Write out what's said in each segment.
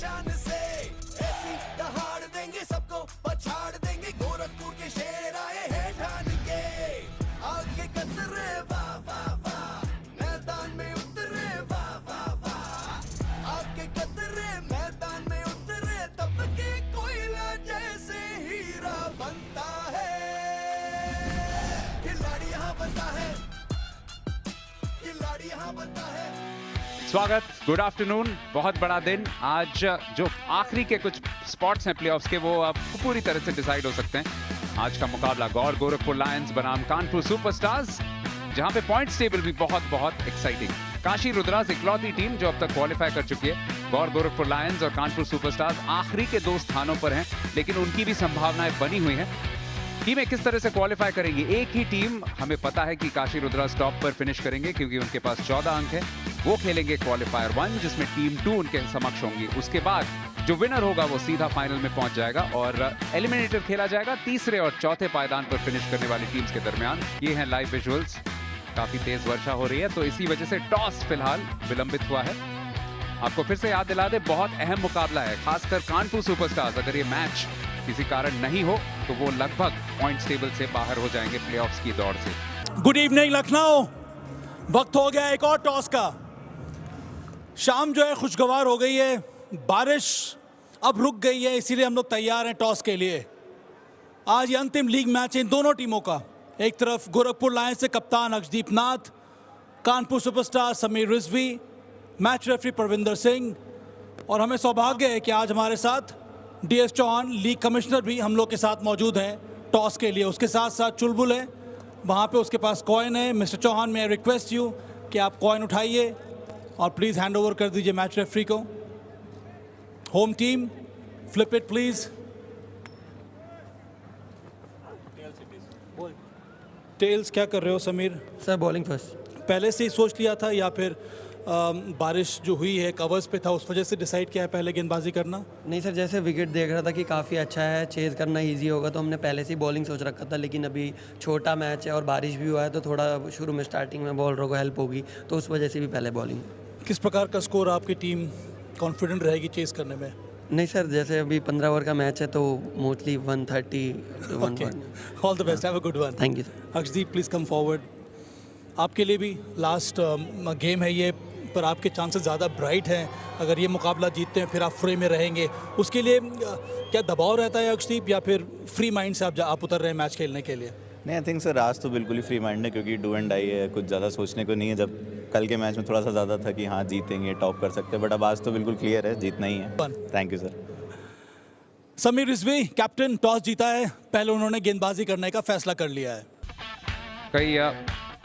शान से, ऐसी दहाड़ देंगे सबको पछाड़ देंगे, गोरखपुर के शेर आए हैं ठान के, आगे कतरे वाह वाह वाह, मैदान में उतरे वाह वाह वाह, आगे कतरे मैदान में उतरे, तब के कोयला जैसे हीरा बनता है, खिलाड़ी यहाँ बनता है, खिलाड़ी यहाँ बनता है। स्वागत, गुड आफ्टरनून। बहुत बड़ा दिन आज, जो आखिरी के कुछ स्पॉट्स हैं प्लेऑफ्स के, वो अब पूरी तरह से डिसाइड हो सकते हैं। आज का मुकाबला गौर गोरखपुर लायंस बनाम कानपुर सुपरस्टार्स, जहां पे पॉइंट्स टेबल भी बहुत एक्साइटिंग। काशी रुद्रास इकलौती टीम जो अब तक क्वालिफाई कर चुकी है। गौर गोरखपुर लायंस और कानपुर सुपरस्टार्स आखिरी के 2 स्थानों पर हैं, लेकिन उनकी भी संभावनाएं बनी हुई हैं। टीमें किस तरह से क्वालिफाई करेंगी? एक ही टीम, हमें पता है कि काशी रुद्रास टॉप पर फिनिश करेंगे क्योंकि उनके पास 14 अंक है। वो खेलेंगे क्वालिफायर 1, जिसमें टीम 2 उनके समक्ष होंगी। उसके बाद जो विनर होगा वो सीधा फाइनल में पहुंच जाएगा और एलिमिनेटर खेला जाएगा तीसरे और चौथे पायदान पर फिनिश करने वाली टीम्स के दरमियान। ये हैं लाइव विजुअल्स। काफी तेज वर्षा हो रही है, तो इसी वजह से टॉस फिलहाल विलंबित हुआ है। आपको फिर से याद दिला दे, बहुत अहम मुकाबला है, खासकर कानपुर सुपरस्टार्स। अगर ये मैच किसी कारण नहीं हो तो वो लगभग पॉइंट्स टेबल से बाहर हो जाएंगे प्लेऑफ्स की दौड़ से। Good evening Lucknow. वक्त हो गया एक और टॉस का। शाम जो है खुशगवार हो गई है, बारिश अब रुक गई है, इसीलिए हम लोग तैयार हैं टॉस के लिए। आज ये अंतिम लीग मैच है इन दोनों टीमों का। एक तरफ गोरखपुर लायंस से कप्तान Akshdeep Nath, Kanpur superstar Sameer Rizvi, match referee Parvinder Singh, और हमें सौभाग्य है कि आज हमारे साथ डीएस चौहान लीग कमिश्नर भी हम लोग के साथ मौजूद हैं टॉस के लिए। उसके साथ साथ चुलबुल है, वहाँ पे उसके पास कॉइन है। मिस्टर चौहान, मैं रिक्वेस्ट यू कि आप कॉइन उठाइए और प्लीज़ हैंड ओवर कर दीजिए मैच रेफरी को। Home team, flip it please. Tails क्या कर रहे हो समीर? Sir bowling first. पहले से ही सोच लिया था या फिर बारिश जो हुई है कवर्स पे था उस वजह से डिसाइड किया है पहले गेंदबाजी करना? नहीं सर, जैसे विकेट देख रहा था कि काफ़ी अच्छा है, चेज़ करना इजी होगा, तो हमने पहले से ही बॉलिंग सोच रखा था। लेकिन अभी छोटा मैच है और बारिश भी हुआ है, तो थोड़ा शुरू में स्टार्टिंग में बॉलरों को हेल्प होगी, तो उस वजह से भी पहले बॉलिंग। किस प्रकार का स्कोर आपकी टीम कॉन्फिडेंट रहेगी चेज़ करने में? नहीं सर, जैसे अभी 15 ओवर का मैच है तो mostly 130 to 140। All the best, have a good one. Thank you sir. Akshdeep please come forward. आपके लिए भी लास्ट गेम है ये, पर आपके चांसेस ज़्यादा ब्राइट हैं। अगर ये मुकाबला जीतते हैं फिर आप फ्री में रहेंगे, उसके लिए क्या दबाव रहता है अक्षदीप, या फिर फ्री माइंड से आप उतर रहे हैं मैच खेलने के लिए? नहीं, आई थिंक सर आज तो बिल्कुल ही फ्री माइंड है, क्योंकि डू एंड डाई है, कुछ ज़्यादा सोचने को नहीं है। जब कल के मैच में थोड़ा सा ज़्यादा था कि हाँ जीतेंगे, टॉप कर सकते हैं, बट अब आज तो बिल्कुल क्लियर है, जीतना ही है। Thank you sir. Sameer Rizvi captain, toss जीता है, पहले उन्होंने गेंदबाजी करने का फैसला कर लिया है। कई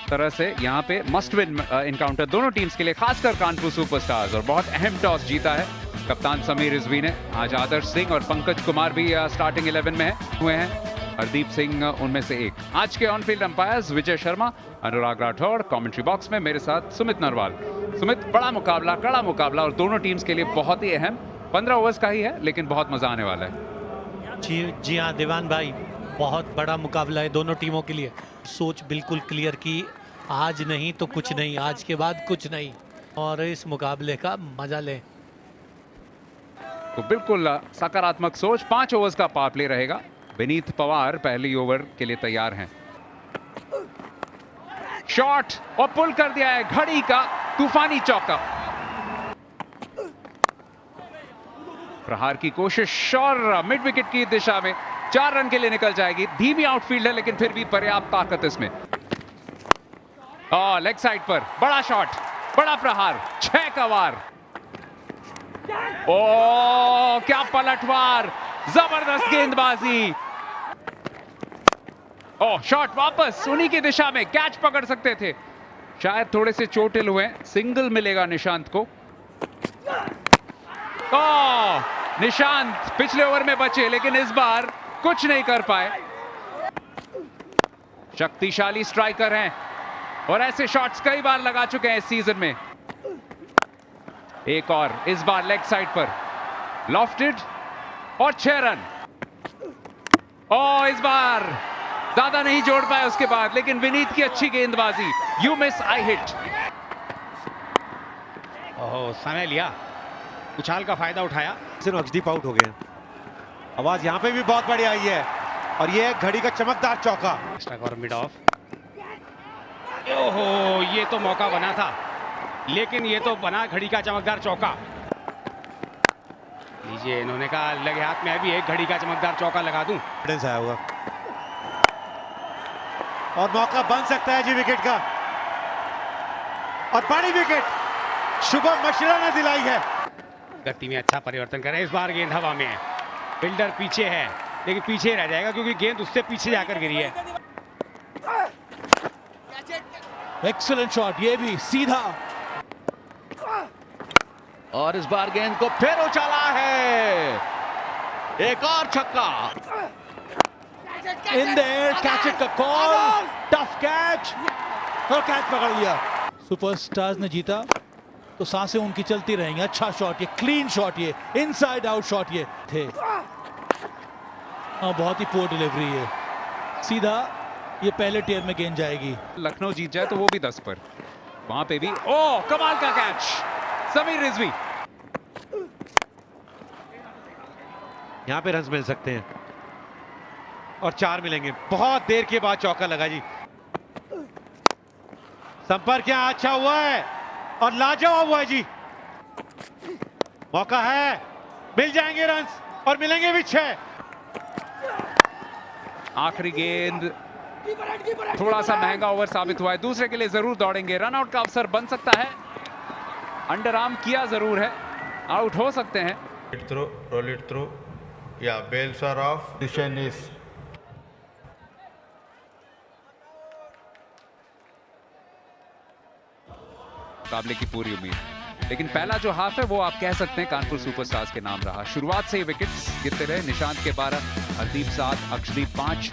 तरह से यहाँ पे मस्ट विन इनकाउंटर दोनों टीम्स के लिए, खासकर कानपुर सुपरस्टार्स, और बहुत अहम टॉस जीता है कप्तान समीर रिजवी ने। आज आदर्श सिंह और पंकज कुमार भी स्टार्टिंग 11 में हुए हैं, हरदीप सिंह उनमें से एक। आज के on field umpires Vijay Sharma, Anurag Rathore, commentary box में मेरे साथ सुमित नरवाल। सुमित, बड़ा मुकाबला, कड़ा मुकाबला, और दोनों टीम्स के लिए बहुत ही अहम। 15 ओवर्स का ही है, लेकिन बहुत मजा आने वाला है। जी हाँ दीवान भाई, बहुत बड़ा मुकाबला है दोनों टीमों के लिए। सोच बिल्कुल क्लियर की, आज नहीं तो कुछ नहीं, आज के बाद कुछ नहीं, और इस मुकाबले का मजा लें। तो बिल्कुल सकारात्मक सोच। 5 ओवर्स का पावर प्ले रहेगा। विनीत पवार पहली ओवर के लिए तैयार हैं। शॉट और पुल कर दिया है, घड़ी का तूफानी चौका। प्रहार की कोशिश और मिड विकेट की दिशा में 4 रन के लिए निकल जाएगी। धीमी आउटफील्ड है, लेकिन फिर भी पर्याप्त ताकत इसमें। लेग साइड पर बड़ा शॉट, बड़ा प्रहार, 6 का वार। क्या पलटवार, जबरदस्त गेंदबाजी। शॉट वापस उन्हीं की दिशा में, कैच पकड़ सकते थे, शायद थोड़े से चोटिल हुए। सिंगल मिलेगा निशांत को। निशांत पिछले ओवर में बचे, लेकिन इस बार कुछ नहीं कर पाए। शक्तिशाली स्ट्राइकर हैं और ऐसे शॉट्स कई बार लगा चुके हैं इस सीजन में। एक और, इस बार लेग साइड पर लॉफ्टेड और 6 रन। इस बार ज्यादा नहीं जोड़ पाए उसके बाद, लेकिन विनीत की अच्छी गेंदबाजी। You miss I hit. समय लिया, उछाल का फायदा उठाया। सिर्फ अक्षदीप आउट हो गए हैं। आवाज यहाँ पे भी बहुत बड़ी आई है और ये है घड़ी का चमकदार चौका। Extra cover mid of. ओहो, ये तो मौका बना था, लेकिन ये तो बना घड़ी का चमकदार चौका। लीजिए, इन्होंने कहा लगे हाथ में अभी एक घड़ी का चमकदार चौका लगा दूं। कॉन्फिडेंस आया होगा और मौका बन सकता है जी विकेट का। और बड़ी विकेट शुभम मिश्रा ने दिलाई है। गति में अच्छा परिवर्तन करें। इस बार गेंद हवा में है, फील्डर पीछे है, लेकिन पीछे ही रह जाएगा क्योंकि गेंद उससे पीछे जाकर गिरी है। एक्सीलेंट शॉट, ये भी सीधा। और इस बार गेंद को फिर उछाला है, एक और छक्का। In the air, catch it का कॉल, टफ कैच और कैच पकड़ लिया। सुपरस्टार्स ने जीता तो सांसें उनकी चलती रहेंगी। अच्छा शॉट, ये क्लीन शॉट, ये इनसाइड आउट शॉट ये थे। बहुत ही पोर डिलीवरी है, सीधा ये पहले टियर में गेंद जाएगी। लखनऊ जीत जाए तो वो भी 10 पर। वहां पे भी ओ कमाल का कैच, समीर रिजवी। यहाँ पे रन मिल सकते हैं और 4 मिलेंगे। बहुत देर के बाद चौका लगा जी। संपर्क यहाँ अच्छा हुआ है और लाजवाब हुआ है जी। मौका है, मिल जाएंगे रन और मिलेंगे भी 6। आखिरी गेंद थोड़ा सा महंगा ओवर साबित हुआ है, दूसरे के लिए जरूर दौड़ेंगे। रन आउट का अवसर बन सकता है। अंडर आर्म किया जरूर है, आउट हो सकते हैं। Roll it through. Yeah, bails are off. Decision is. मुकाबले की पूरी उम्मीद, लेकिन पहला जो हाफ है वो आप कह सकते हैं कानपुर सुपरस्टार्स के नाम रहा। शुरुआत से ही विकेट्स गिरते रहे। निशांत के 12, हरदीप 7, अक्षदीप 5।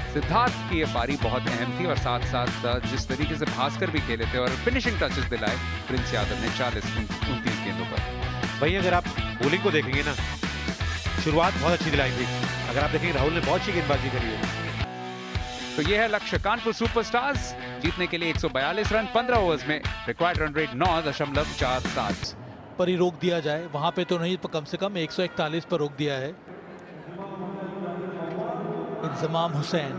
सिद्धार्थ की ये पारी बहुत अहम थी और साथ साथ जिस तरीके से भास्कर भी खेले थे और फिनिशिंग टचेस दिलाए प्रिंस यादव ने 40-29 गेंदों पर। वहीं अगर आप बॉलिंग को देखेंगे ना, शुरुआत बहुत अच्छी दिलाई थी। अगर आप देखेंगे राहुल ने बहुत अच्छी गेंदबाजी करी है। तो ये है लक्ष्य कानपुर सुपरस्टार्स जीतने के लिए 142 रन 15 ओवर्स में। रिक्वायर्ड रन रेट 9.47 पर ही रोक दिया जाए, वहां पे तो नहीं, कम से कम 141 पर रोक दिया है। इंजमाम हुसैन,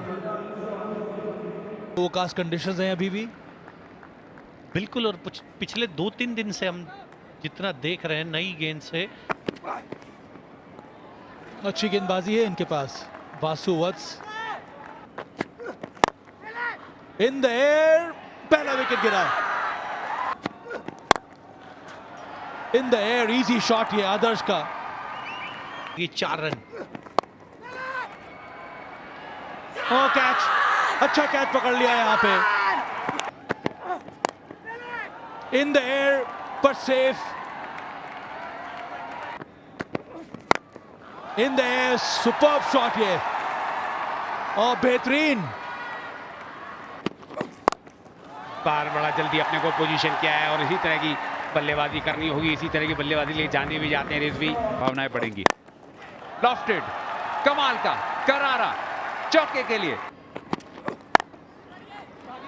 ओवरकास्ट कंडीशंस हैं अभी भी बिल्कुल। और पिछले 2-3 दिन से हम जितना देख रहे हैं नई गेंद से अच्छी गेंदबाजी है इनके पास। वासु वत्स इन द एयर, पहला विकेट गिरा। In the air, easy shot ये आदर्श का। ये 4 रन। कैच, अच्छा कैच पकड़ लिया यहां पे। इन द एयर पर safe. In the air, superb shot ये और बेहतरीन। बार बड़ा जल्दी अपने को पोजीशन किया है और इसी तरह की बल्लेबाजी करनी होगी। इसी तरह की बल्लेबाजी ले जाने भी जाते हैं रिजवी। भावनाएं पड़ेंगी। लॉफ्टेड, कमाल का करारा चौके के लिए।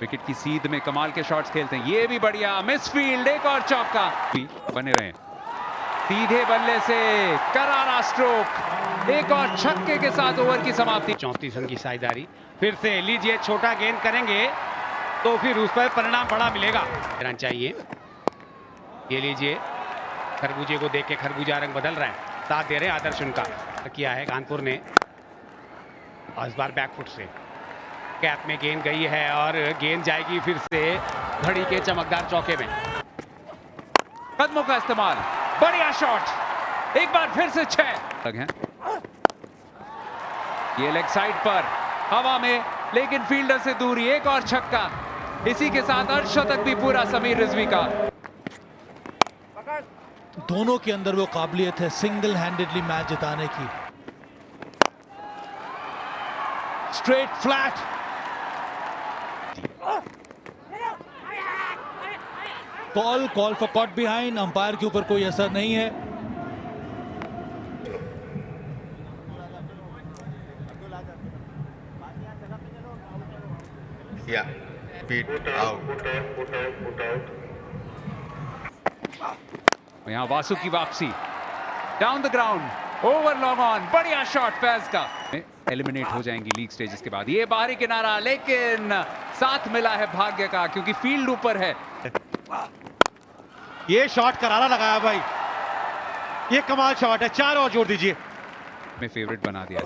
विकेट की सीध में कमाल के शॉट्स खेलते हैं। ये भी बढ़िया मिसफील्ड, एक और चौका। बने रहे सीधे बल्ले से करारा स्ट्रोक, एक और छक्के के साथ ओवर की समाप्ति। 34 रन की साझेदारी। फिर से लीजिए, छोटा गेंद करेंगे तो फिर उस पर परिणाम बड़ा मिलेगा। रन चाहिए। ये लीजिए, खरबूजे को देख के खरबूजा रंग बदल रहा है। साथ दे रहे हैं आदर्श उनका। किया है कानपुर ने और इस बार बैकफुट से कैप में गेंद गई है और गेंद जाएगी फिर से घड़ी के चमकदार चौके में। कदमों का इस्तेमाल, बढ़िया शॉट, एक बार फिर से 6 हैं। ये लेग साइड पर हवा में, लेकिन फील्डर से दूरी, एक और छक्का। इसी के साथ अर्धशतक भी पूरा समीर रिजवी का। दोनों के अंदर वो काबिलियत है सिंगल हैंडेडली मैच जिताने की। Straight flat, call for caught behind. Umpire के ऊपर कोई असर नहीं है। Yeah, beat out. यहाँ वासु की वापसी। Down the ground, over long on, बढ़िया शॉट फैज का। एलिमिनेट हो जाएंगी लीग स्टेजेस के बाद। ये बाहरी किनारा, लेकिन साथ मिला है भाग्य का, क्योंकि फील्ड ऊपर है। ये शॉट करारा लगाया भाई, ये कमाल शॉट है। 4 और जोड़ दीजिए। में फेवरेट बना दिया।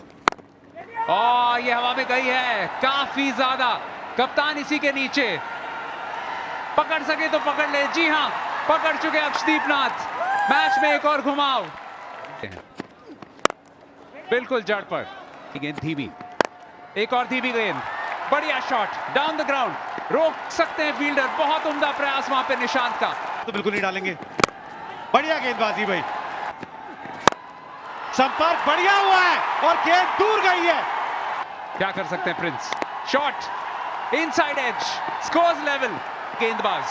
और ये हवा में गई है काफी ज्यादा। कप्तान इसी के नीचे, पकड़ सके तो पकड़ ले। जी हां, पकड़ चुके अक्षदीप नाथ। मैच में एक और घुमाव, बिल्कुल जड़ पर। गेंद धीमी, एक और धीमी गेंद, बढ़िया शॉट डाउन द ग्राउंड, रोक सकते हैं फील्डर। बहुत उम्दा प्रयास वहां पे निशांत का। तो बिल्कुल नहीं डालेंगे। बढ़िया गेंदबाजी भाई, संपर्क बढ़िया हुआ है और गेंद दूर गई है। क्या कर सकते हैं Prince? Shot inside edge, scores level. गेंदबाज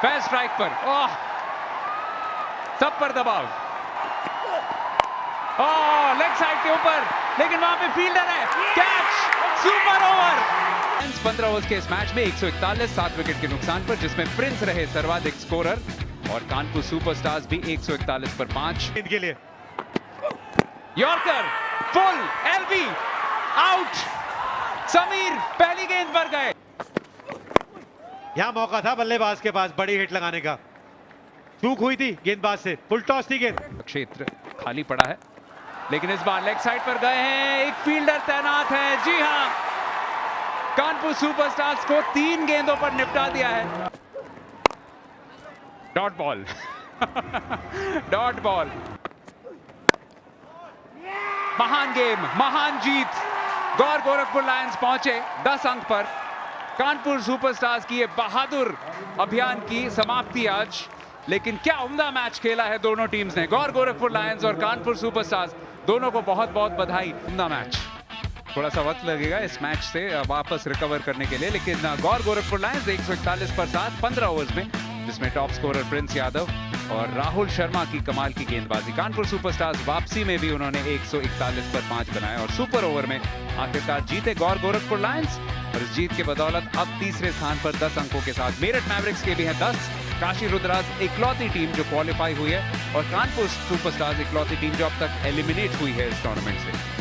फर्स्ट स्ट्राइक पर, ओह सब पर दबाव। ओह लेग साइड के ऊपर, लेकिन वहां पे फील्डर है। Catch, super over. 15 ओवर्स के इस मैच में 141, 7 विकेट के नुकसान पर, जिसमें प्रिंस रहे सर्वाधिक स्कोरर और कानपुर सुपरस्टार्स भी 141 पर 5। इनके लिए yorker, full, LB, out. Sameer पहली गेंद पर गए। यहां मौका था बल्लेबाज के पास बड़ी हिट लगाने का, चूक हुई थी गेंदबाज से। फुल टॉस थी गेंद। क्षेत्र खाली पड़ा है, लेकिन इस बार लेग साइड पर गए हैं। एक फील्डर तैनात है। जी हां, कानपुर सुपरस्टार्स को 3 गेंदों पर निपटा दिया है। Dot ball dot ball. महान गेम, महान जीत। गौर गोरखपुर लायंस पहुंचे 10 अंक पर। कानपुर सुपरस्टार्स की ये बहादुर अभियान की समाप्ति आज। लेकिन क्या उम्दा मैच खेला है दोनों टीम्स ने। गौर गोरखपुर लायंस और कानपुर सुपरस्टार्स, दोनों को बहुत बहुत बधाई। उम्दा मैच। थोड़ा सा वक्त लगेगा इस मैच से वापस रिकवर करने के लिए, लेकिन गौर गोरखपुर लायंस 141 पर 7 15 ओवर्स में, जिसमें टॉप स्कोरर प्रिंस यादव और राहुल शर्मा की कमाल की गेंदबाजी। कानपुर सुपरस्टार्स वापसी में भी उन्होंने 141 पर 5 बनाए और सुपर ओवर में आखिरकार जीते गौर गोरखपुर लायंस। और इस जीत के बदौलत अब तीसरे स्थान पर 10 अंकों के साथ मेरठ मैवरिक्स के भी हैं 10। काशी रुद्रास इकलौती टीम जो क्वालिफाई हुई है और कानपुर सुपरस्टार्स इकलौती टीम जो अब तक एलिमिनेट हुई है इस टूर्नामेंट से।